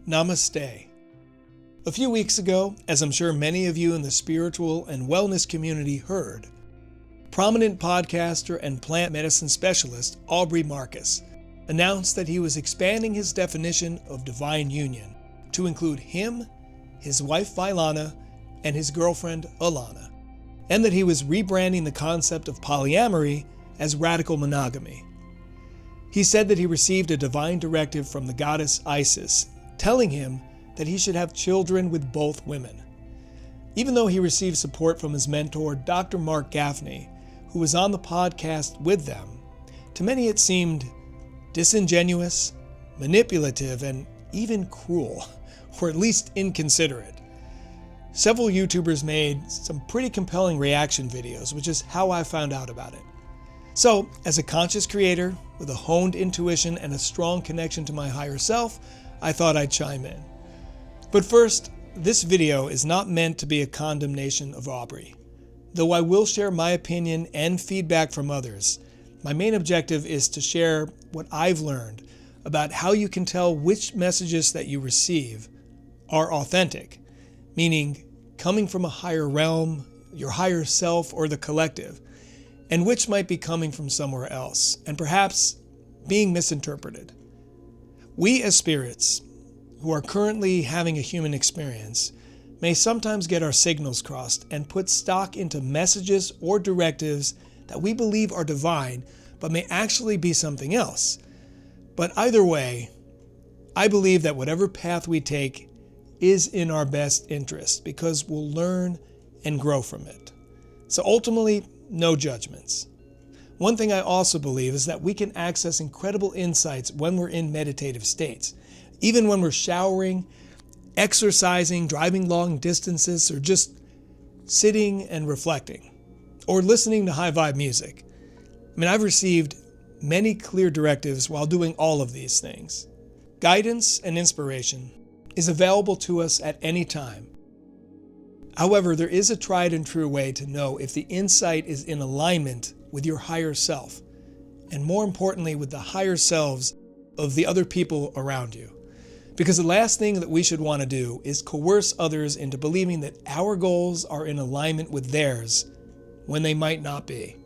Namaste. A few weeks ago, as I'm sure many of you in the spiritual and wellness community heard, prominent podcaster and plant medicine specialist Aubrey Marcus announced that he was expanding his definition of divine union to include him, his wife Vailana, and his girlfriend Alana, and that he was rebranding the concept of polyamory as radical monogamy. He said that he received a divine directive from the goddess Isis, telling him that he should have children with both women. Even though he received support from his mentor, Dr. Mark Gaffney, who was on the podcast with them, to many it seemed disingenuous, manipulative, and even cruel, or at least inconsiderate. Several YouTubers made some pretty compelling reaction videos, which is how I found out about it. So, as a conscious creator with a honed intuition and a strong connection to my higher self, I thought I'd chime in. But first, this video is not meant to be a condemnation of Aubrey. Though I will share my opinion and feedback from others, my main objective is to share what I've learned about how you can tell which messages that you receive are authentic, meaning coming from a higher realm, your higher self, or the collective, and which might be coming from somewhere else, and perhaps being misinterpreted. We as spirits, who are currently having a human experience, may sometimes get our signals crossed and put stock into messages or directives that we believe are divine, but may actually be something else. But either way, I believe that whatever path we take is in our best interest, because we'll learn and grow from it. So ultimately, no judgments. One thing I also believe is that we can access incredible insights when we're in meditative states. Even when we're showering, exercising, driving long distances, or just sitting and reflecting, or listening to high vibe music. I've received many clear directives while doing all of these things. Guidance and inspiration is available to us at any time. However, there is a tried and true way to know if the insight is in alignment with your higher self, and more importantly, with the higher selves of the other people around you. Because the last thing that we should want to do is coerce others into believing that our goals are in alignment with theirs when they might not be.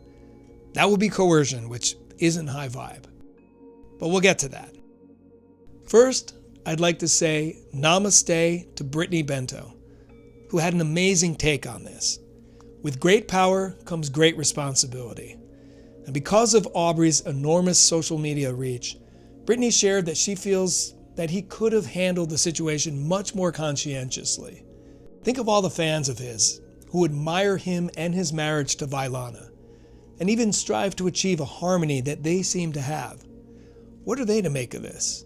That would be coercion, which isn't high vibe. But we'll get to that. First, I'd like to say namaste to Brittany Bento, who had an amazing take on this. With great power comes great responsibility. And because of Aubrey's enormous social media reach, Brittany shared that she feels that he could have handled the situation much more conscientiously. Think of all the fans of his who admire him and his marriage to Vailana, and even strive to achieve a harmony that they seem to have. What are they to make of this?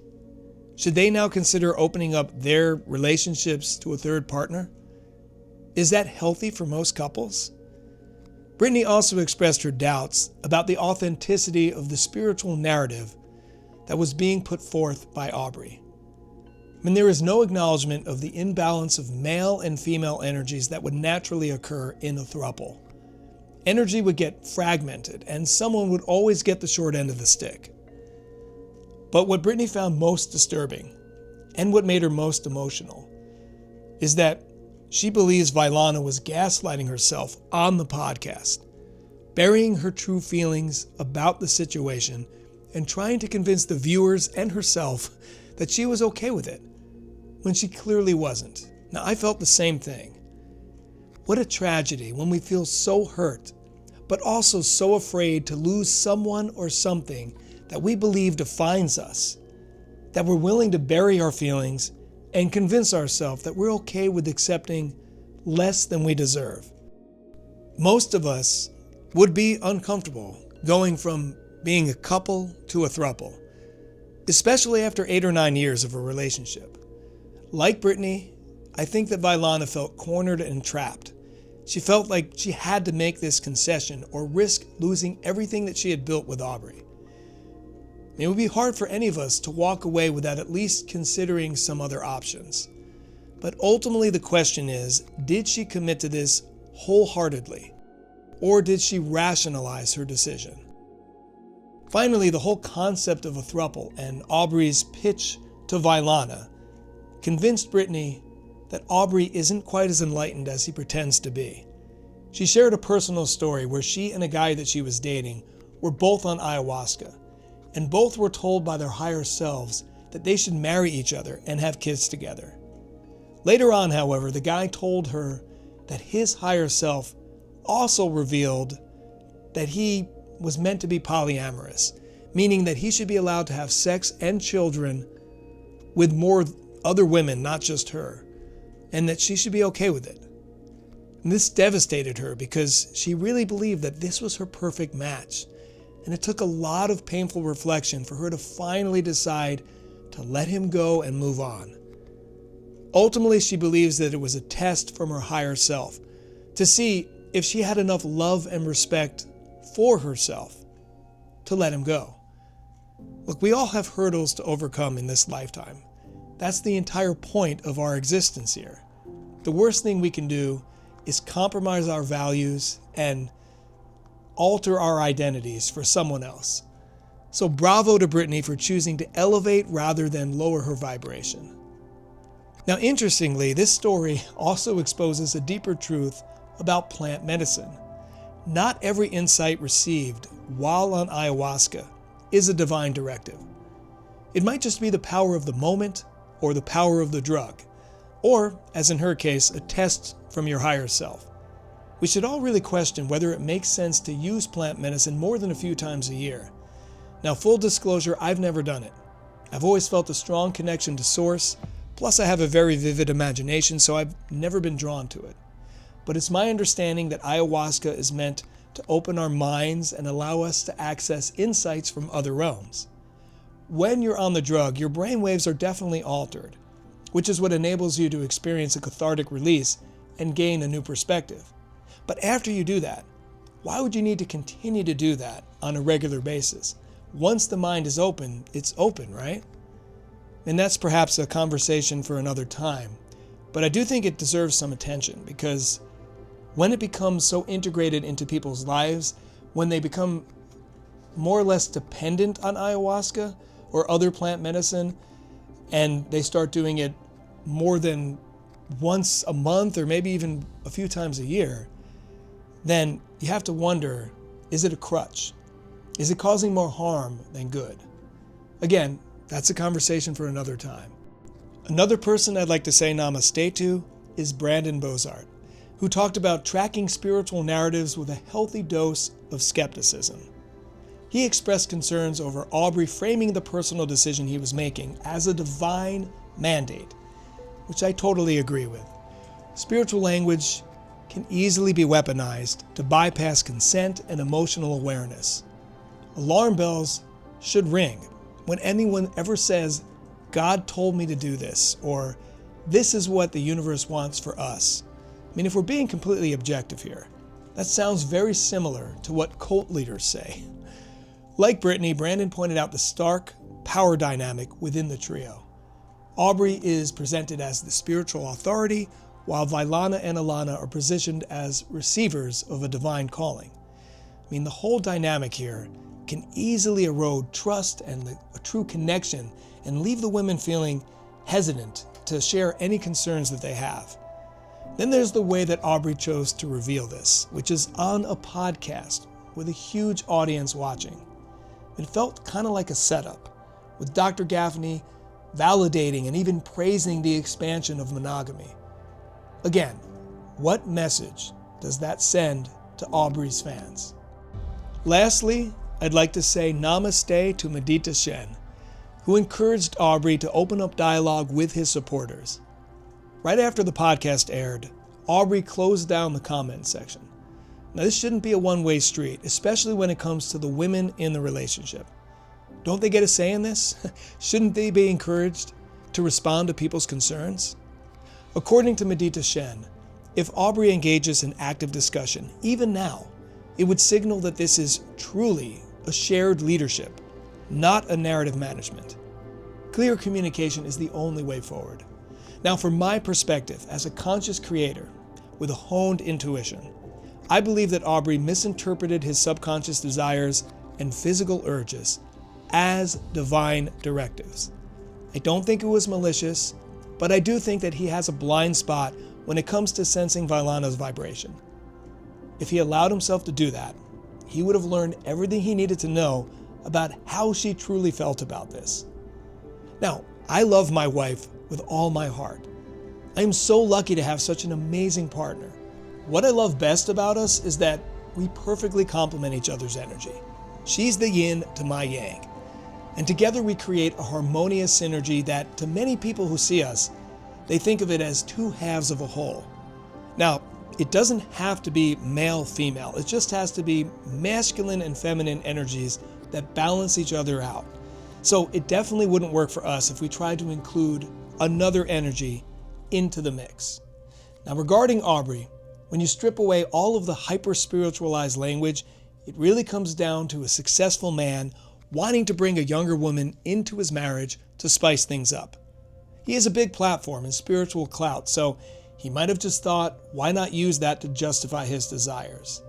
Should they now consider opening up their relationships to a third partner? Is that healthy for most couples? Brittany also expressed her doubts about the authenticity of the spiritual narrative that was being put forth by Aubrey. There is no acknowledgement of the imbalance of male and female energies that would naturally occur in a throuple. Energy would get fragmented, and someone would always get the short end of the stick. But what Brittany found most disturbing, and what made her most emotional, is that she believes Vailana was gaslighting herself on the podcast, burying her true feelings about the situation and trying to convince the viewers and herself that she was okay with it, when she clearly wasn't. Now, I felt the same thing. What a tragedy when we feel so hurt, but also so afraid to lose someone or something that we believe defines us, that we're willing to bury our feelings and convince ourselves that we're okay with accepting less than we deserve. Most of us would be uncomfortable going from being a couple to a throuple, especially after 8 or 9 years of a relationship. Like Brittany, I think that Vailana felt cornered and trapped. She felt like she had to make this concession or risk losing everything that she had built with Aubrey. It would be hard for any of us to walk away without at least considering some other options. But ultimately the question is, did she commit to this wholeheartedly? Or did she rationalize her decision? Finally, the whole concept of a throuple and Aubrey's pitch to Vailana convinced Brittany that Aubrey isn't quite as enlightened as he pretends to be. She shared a personal story where she and a guy that she was dating were both on ayahuasca, and both were told by their higher selves that they should marry each other and have kids together. Later on, however, the guy told her that his higher self also revealed that he was meant to be polyamorous, meaning that he should be allowed to have sex and children with more other women, not just her, and that she should be okay with it. And this devastated her because she really believed that this was her perfect match, and it took a lot of painful reflection for her to finally decide to let him go and move on. Ultimately, she believes that it was a test from her higher self to see if she had enough love and respect for herself to let him go. Look, we all have hurdles to overcome in this lifetime. That's the entire point of our existence here. The worst thing we can do is compromise our values and alter our identities for someone else. So bravo to Brittany for choosing to elevate rather than lower her vibration. Now, interestingly, this story also exposes a deeper truth about plant medicine. Not every insight received while on ayahuasca is a divine directive. It might just be the power of the moment or the power of the drug, or, as in her case, a test from your higher self. We should all really question whether it makes sense to use plant medicine more than a few times a year. Now, full disclosure, I've never done it. I've always felt a strong connection to source, plus I have a very vivid imagination, so I've never been drawn to it. But it's my understanding that ayahuasca is meant to open our minds and allow us to access insights from other realms. When you're on the drug, your brain waves are definitely altered, which is what enables you to experience a cathartic release and gain a new perspective. But after you do that, why would you need to continue to do that on a regular basis? Once the mind is open, it's open, right? And that's perhaps a conversation for another time. But I do think it deserves some attention because when it becomes so integrated into people's lives, when they become more or less dependent on ayahuasca or other plant medicine, and they start doing it more than once a month or maybe even a few times a year, then you have to wonder, is it a crutch? Is it causing more harm than good? Again, that's a conversation for another time. Another person I'd like to say namaste to is Brandon Bozart, who talked about tracking spiritual narratives with a healthy dose of skepticism. He expressed concerns over Aubrey framing the personal decision he was making as a divine mandate, which I totally agree with. Spiritual language can easily be weaponized to bypass consent and emotional awareness. Alarm bells should ring when anyone ever says, "God told me to do this," or "this is what the universe wants for us." I mean, if we're being completely objective here, that sounds very similar to what cult leaders say. Like Brittany, Brandon pointed out the stark power dynamic within the trio. Aubrey is presented as the spiritual authority, while Vailana and Alana are positioned as receivers of a divine calling. I mean, the whole dynamic here can easily erode trust and a true connection and leave the women feeling hesitant to share any concerns that they have. Then there's the way that Aubrey chose to reveal this, which is on a podcast with a huge audience watching. It felt kind of like a setup, with Dr. Gaffney validating and even praising the expansion of monogamy. Again, what message does that send to Aubrey's fans? Lastly, I'd like to say namaste to Medita Shen, who encouraged Aubrey to open up dialogue with his supporters. Right after the podcast aired, Aubrey closed down the comment section. Now, this shouldn't be a one-way street, especially when it comes to the women in the relationship. Don't they get a say in this? Shouldn't they be encouraged to respond to people's concerns? According to Medita Shen, if Aubrey engages in active discussion, even now, it would signal that this is truly a shared leadership, not a narrative management. Clear communication is the only way forward. Now, from my perspective as a conscious creator with a honed intuition, I believe that Aubrey misinterpreted his subconscious desires and physical urges as divine directives. I don't think it was malicious, but I do think that he has a blind spot when it comes to sensing Vailana's vibration. If he allowed himself to do that, he would have learned everything he needed to know about how she truly felt about this. Now, I love my wife with all my heart. I am so lucky to have such an amazing partner. What I love best about us is that we perfectly complement each other's energy. She's the yin to my yang. And together we create a harmonious synergy that, to many people who see us, they think of it as two halves of a whole. Now, it doesn't have to be male-female. It just has to be masculine and feminine energies that balance each other out. So it definitely wouldn't work for us if we tried to include another energy into the mix. Now, regarding Aubrey, when you strip away all of the hyper-spiritualized language, it really comes down to a successful man wanting to bring a younger woman into his marriage to spice things up. He has a big platform and spiritual clout, so he might have just thought, why not use that to justify his desires?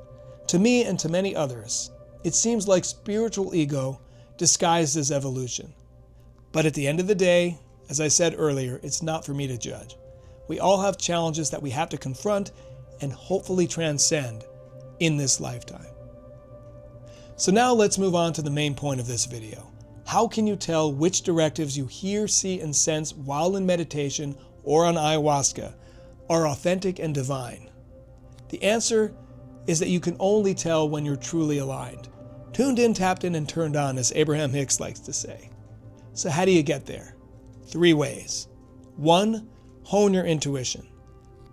To me and to many others, it seems like spiritual ego disguised as evolution. But at the end of the day, as I said earlier, it's not for me to judge. We all have challenges that we have to confront and hopefully transcend in this lifetime. So now let's move on to the main point of this video. How can you tell which directives you hear, see, and sense while in meditation or on ayahuasca are authentic and divine? The answer is that you can only tell when you're truly aligned. Tuned in, tapped in, and turned on, as Abraham Hicks likes to say. So how do you get there? 3 ways. 1, hone your intuition.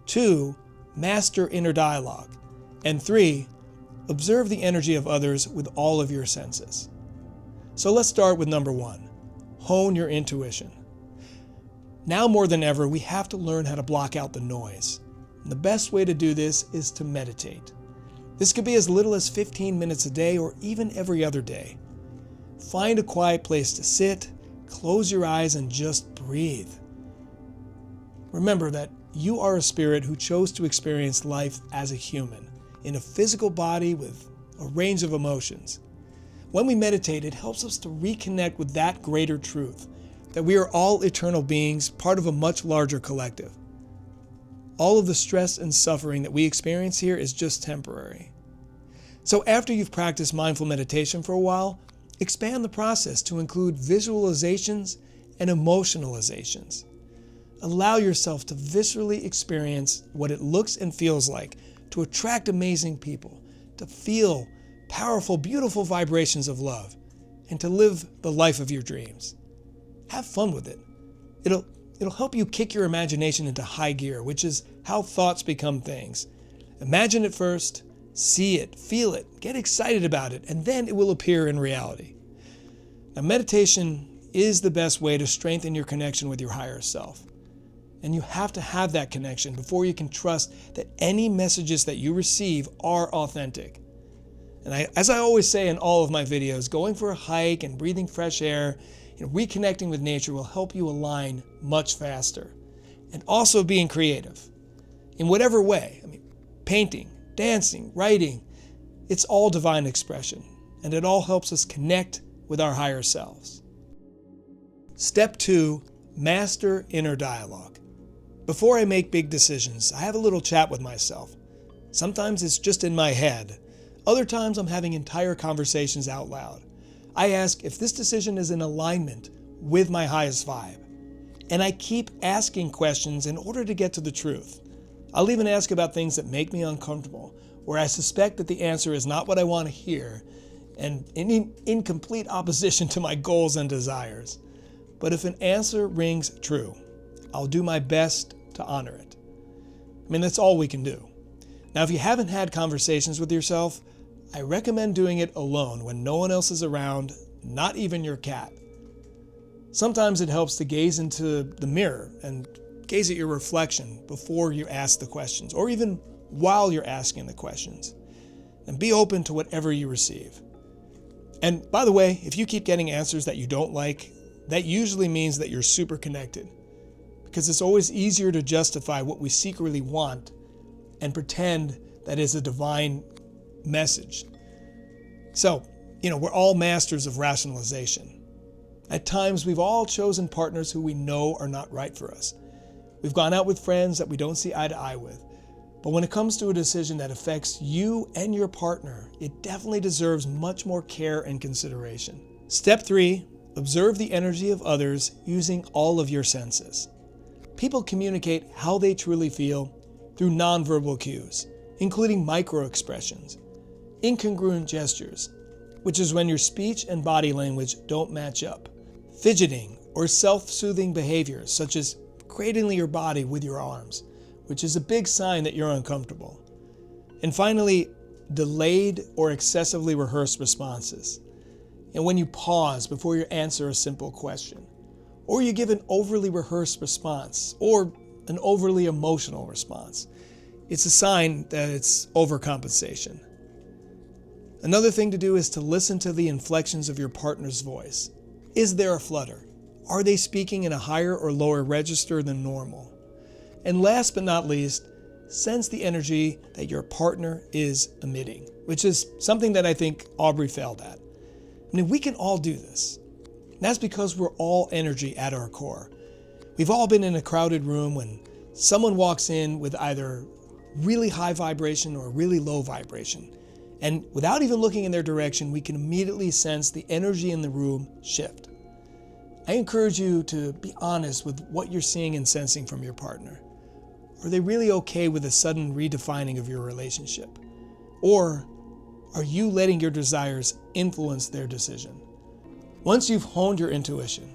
2, master inner dialogue. And 3, observe the energy of others with all of your senses. So let's start with number 1, hone your intuition. Now more than ever, we have to learn how to block out the noise. And the best way to do this is to meditate. This could be as little as 15 minutes a day or even every other day. Find a quiet place to sit, close your eyes, and just breathe. Remember that you are a spirit who chose to experience life as a human, in a physical body with a range of emotions. When we meditate, it helps us to reconnect with that greater truth, that we are all eternal beings, part of a much larger collective. All of the stress and suffering that we experience here is just temporary. So after you've practiced mindful meditation for a while, expand the process to include visualizations and emotionalizations. Allow yourself to viscerally experience what it looks and feels like to attract amazing people, to feel powerful, beautiful vibrations of love, and to live the life of your dreams. Have fun with it. It'll help you kick your imagination into high gear, which is how thoughts become things. Imagine it first, see it, feel it, get excited about it, and then it will appear in reality. Now, meditation is the best way to strengthen your connection with your higher self. And you have to have that connection before you can trust that any messages that you receive are authentic. And as I always say in all of my videos, going for a hike and breathing fresh air and reconnecting with nature will help you align much faster. And also being creative. In whatever way, painting, dancing, writing, it's all divine expression. And it all helps us connect with our higher selves. Step 2, master inner dialogue. Before I make big decisions, I have a little chat with myself. Sometimes it's just in my head. Other times I'm having entire conversations out loud. I ask if this decision is in alignment with my highest vibe. And I keep asking questions in order to get to the truth. I'll even ask about things that make me uncomfortable, where I suspect that the answer is not what I want to hear, and in complete opposition to my goals and desires. But if an answer rings true, I'll do my best to honor it. That's all we can do. Now, if you haven't had conversations with yourself, I recommend doing it alone when no one else is around, not even your cat. Sometimes it helps to gaze into the mirror and gaze at your reflection before you ask the questions, or even while you're asking the questions. And be open to whatever you receive. And by the way, if you keep getting answers that you don't like, that usually means that you're super connected. Because it's always easier to justify what we secretly want and pretend that is a divine message. So, we're all masters of rationalization. At times, we've all chosen partners who we know are not right for us. We've gone out with friends that we don't see eye to eye with. But when it comes to a decision that affects you and your partner, it definitely deserves much more care and consideration. Step 3, observe the energy of others using all of your senses. People communicate how they truly feel through nonverbal cues, including microexpressions, incongruent gestures, which is when your speech and body language don't match up, fidgeting or self-soothing behaviors such as cradling your body with your arms, which is a big sign that you're uncomfortable. And finally, delayed or excessively rehearsed responses. And when you pause before you answer a simple question, or you give an overly rehearsed response, or an overly emotional response, it's a sign that it's overcompensation. Another thing to do is to listen to the inflections of your partner's voice. Is there a flutter? Are they speaking in a higher or lower register than normal? And last but not least, sense the energy that your partner is emitting, which is something that I think Aubrey failed at. I mean, we can all do this. And that's because we're all energy at our core. We've all been in a crowded room when someone walks in with either really high vibration or really low vibration. And without even looking in their direction, we can immediately sense the energy in the room shift. I encourage you to be honest with what you're seeing and sensing from your partner. Are they really okay with a sudden redefining of your relationship? Or are you letting your desires influence their decision? Once you've honed your intuition,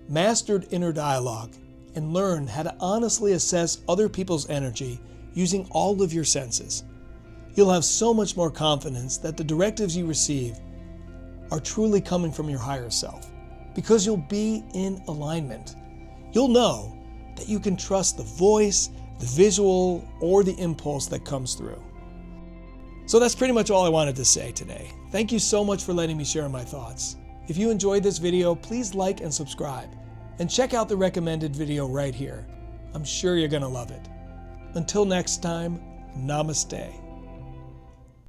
mastered inner dialogue, and learned how to honestly assess other people's energy using all of your senses, you'll have so much more confidence that the directives you receive are truly coming from your higher self, because you'll be in alignment. You'll know that you can trust the voice, the visual, or the impulse that comes through. So that's pretty much all I wanted to say today. Thank you so much for letting me share my thoughts. If you enjoyed this video, please like and subscribe, and check out the recommended video right here. I'm sure you're gonna love it. Until next time, namaste.